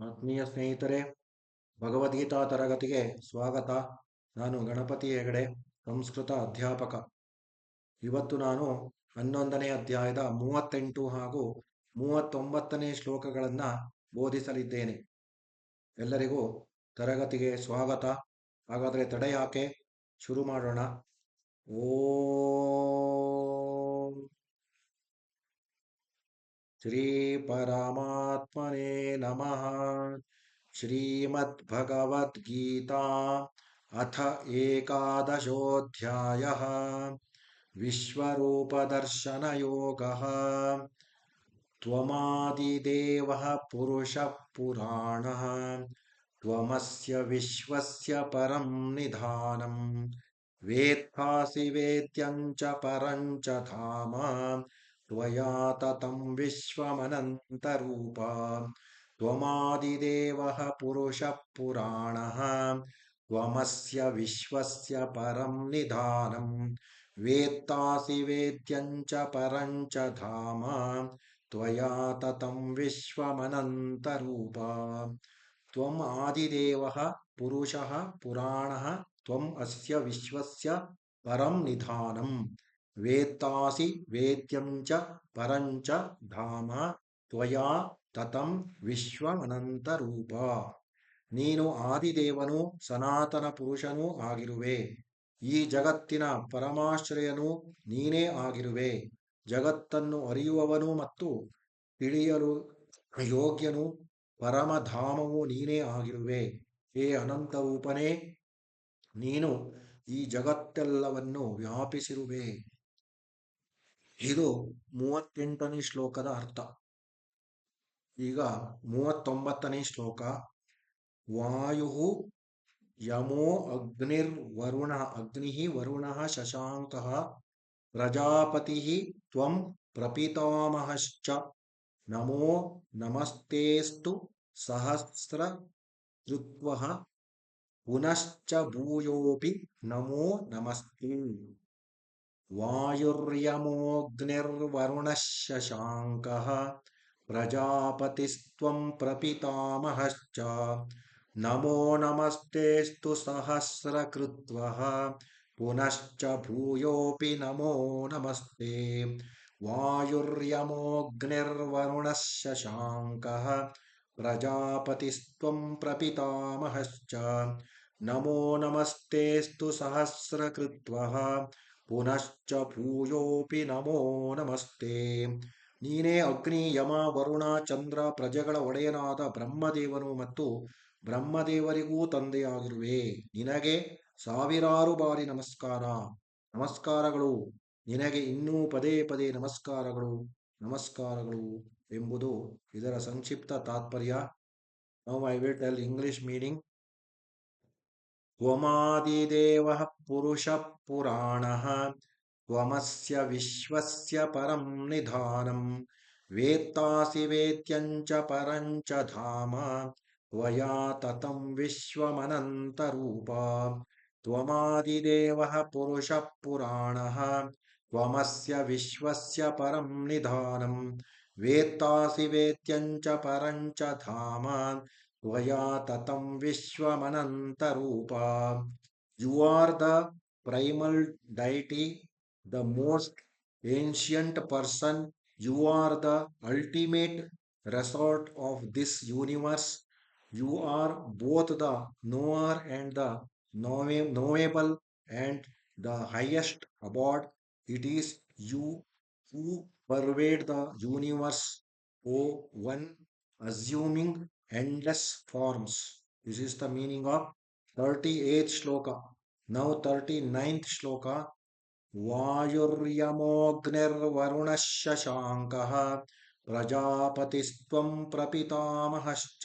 ಆತ್ಮೀಯ ಸ್ನೇಹಿತರೆ, ಭಗವದ್ಗೀತಾ ತರಗತಿಗೆ ಸ್ವಾಗತ. ನಾನು ಗಣಪತಿ ಹೆಗಡೆ, ಸಂಸ್ಕೃತ ಅಧ್ಯಾಪಕ. ಇವತ್ತು ನಾನು 11ನೇ ಅಧ್ಯಾಯದ 38 ಹಾಗೂ 39ನೇ ಶ್ಲೋಕಗಳನ್ನು ಬೋಧಿಸಲಿದ್ದೇನೆ. ಎಲ್ಲರಿಗೂ ತರಗತಿಗೆ ಸ್ವಾಗತ. ಹಾಗಾದರೆ ತಡೆ ಯಾಕೆ, ಶುರು ಮಾಡೋಣ. ಓಂ ಶ್ರೀ ಪರಮಾತ್ಮನೇ ನಮಃ. श्रीमद्भगवद्गीता अथ एकादशोऽध्यायः विश्वरूपदर्शनयोगः। त्वमादिदेवः पुरुषः पुराणः, त्वमस्य विश्वस्य परं निधानम्, वेत्तासि वेद्यं च परं च धाम, त्वया ततं विश्वमनन्तरूप। त्वमादिदेवः पुरुषः पुराणः, त्वमस्य विश्वस्य परं निधानम्, वेत्तासि वेद्यं च परं च धाम, त्वया ततं विश्वमनन्तरूप। त्वम् आदिदेवः पुरुषः पुराणः, त्वम् अस्य विश्वस्य परं निधानम्, वेत्तासि वेद्यं च परं च धाम, त्वया ತತಂ ವಿಶ್ವಮನಂತರೂಪ. ನೀನು ಆದಿದೇವನೂ ಸನಾತನ ಪುರುಷನೂ ಆಗಿರುವೆ. ಈ ಜಗತ್ತಿನ ಪರಮಾಶ್ರಯನೂ ನೀನೇ ಆಗಿರುವೆ. ಜಗತ್ತನ್ನು ಅರಿಯುವವನು ಮತ್ತು ತಿಳಿಯಲು ಯೋಗ್ಯನು, ಪರಮಧಾಮವು ನೀನೇ ಆಗಿರುವೆ. ಹೇ ಅನಂತರೂಪನೇ, ನೀನು ಈ ಜಗತ್ತೆಲ್ಲವನ್ನು ವ್ಯಾಪಿಸಿರುವೆ. ಇದು 38ನೇ ಶ್ಲೋಕದ ಅರ್ಥ. ಈಗ 39ನೇ ಶ್ಲೋಕ. ವಾಯು ಯಮೋ ಅಗ್ನಿರ್ವರುಣ, ಅಗ್ನಿ ವರುಣ ಶಶಾಂಕ ಪ್ರಜಾಪತಿ ತ್ವಂ ಪ್ರಪಿತಾಮಹಶ್ಚ, ನಮೋ ನಮಸ್ತೇಸ್ತು ಸಹಸ್ರ ಕೃತ್ವಃ ಪುನಶ್ಚ ಭೂಯೋಪಿ ನಮೋ ನಮಸ್ತೆ. ವಾಯುರ್ಯಮೋಗ್ನಿರ್ವರುಣಃ ಶಶಾಂಕಃ ಪ್ರಜಾಪತಿಸ್ತ್ವಂ ಪ್ರಪಿತಾಮಹಶ್ಚ, ನಮೋ ನಮಸ್ತೇಸ್ತು ಸಹಸ್ರಕೃತ್ವಃ ಪುನಶ್ಚ ಭೂಯೋಪಿ ನಮೋ ನಮಸ್ತೆ. ವಾಯುರ್ಯಮೋಗ್ನಿರ್ವರುಣಃ ಶಶಾಂಕಃ ಪ್ರಜಾಪತಿಸ್ತ್ವಂ ಪ್ರಪಿತಾಮಹಶ್ಚ, ನಮೋ ನಮಸ್ತೇಸ್ತು ಸಹಸ್ರಕೃತ್ವಃ ಪುನಶ್ಚ ಭೂಯೋಪಿ ನಮೋ ನಮಸ್ತೆ. ನೀನೇ ಅಗ್ನಿ, ಯಮ, ವರುಣ, ಚಂದ್ರ, ಪ್ರಜೆಗಳ ಒಡೆಯನಾದ ಬ್ರಹ್ಮದೇವನು ಮತ್ತು ಬ್ರಹ್ಮದೇವರಿಗೂ ತಂದೆಯಾಗಿರುವೆ. ನಿನಗೆ ಸಾವಿರಾರು ಬಾರಿ ನಮಸ್ಕಾರ. ನಮಸ್ಕಾರಗಳು ನಿನಗೆ ಇನ್ನೂ ಪದೇ ಪದೇ ನಮಸ್ಕಾರಗಳು, ನಮಸ್ಕಾರಗಳು ಎಂಬುದು ಇದರ ಸಂಕ್ಷಿಪ್ತ ತಾತ್ಪರ್ಯ. Now I will tell English meaning. ತ್ವಮಾದಿದೇವಃ ಪುರುಷಃ ಪುರಾಣಃ, ತ್ವಮಸ್ಯ ವಿಶ್ವಸ್ಯ ಪರಂ ನಿಧಾನಂ, ವೇತ್ತಾಸಿ ವೇದ್ಯಂ ಚ ಪರಂ ಚ ಧಾಮ, ತ್ವಯಾ ತತಂ ವಿಶ್ವಮನಂತರೂಪ. ತ್ವಮಾದಿದೇವಃ ಪುರುಷಃ ಪುರಾಣಃ, ತ್ವಮಸ್ಯ ವಿಶ್ವಸ್ಯ ಪರಂ ನಿಧಾನಂ, ವೇತ್ತಾಸಿ ವೇದ್ಯಂ ಚ ಪರಂ ಚ ಧಾಮ, ತ್ವಯಾ ತತಂ ವಿಶ್ವಮನಂತರೂಪ. You are the primal deity, the most ancient person. You are the ultimate resort of this universe. You are both the knower and the knowable, and the highest abode. It is you who pervade the universe, O One, assuming endless forms. This is the meaning of 38th shloka. Now 39th shloka. वायुर्यमोऽग्निर्वरुणः शशाङ्कः प्रजापतिस्त्वं प्रपितामहश्च,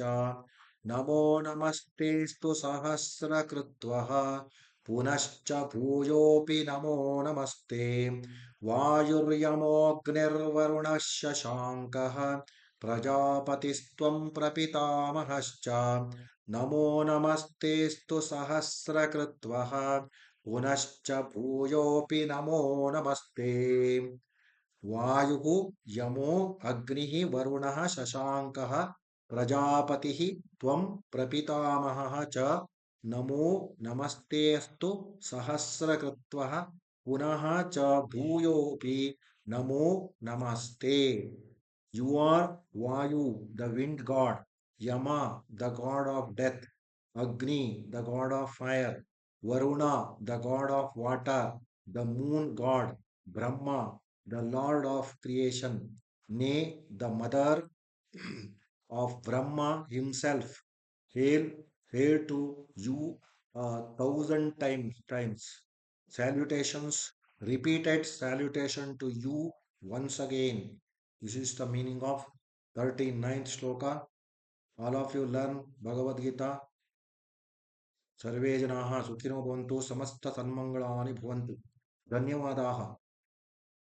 नमो नमस्तेस्तु सहस्रकृत्वः पुनश्च भूयोऽपि नमो नमस्ते. वायुर्यमोऽग्निर्वरुणः शशाङ्कः प्रजापतिस्त्वं प्रपितामहश्च, नमो नमस्तेस्तु सहस्रकृत्वः पुनश्च भूयोऽपि नमो नमस्ते. वायुः यमो अग्निः वरुणः शशाङ्कः प्रजापतिः त्वं प्रपितामहः च नमो नमस्तेऽस्तु सहस्रकृत्वः पुनः च भूयोऽपि नमो नमस्ते. You are Vayu, the wind god, Yama, the god of death, Agni, the god of fire, Varuna, the god of water, the moon god, Brahma, the lord of creation, Ne, the mother of Brahma himself. Hail, hail to you a thousand times. Salutations, repeated salutation to you once again. This is the meaning of 39th shloka. All of you learn Bhagavad Gita. सर्वे जनाः सुखिनो भवन्तु समस्त सन्मङ्गलानि भवन्तु धन्यवादाः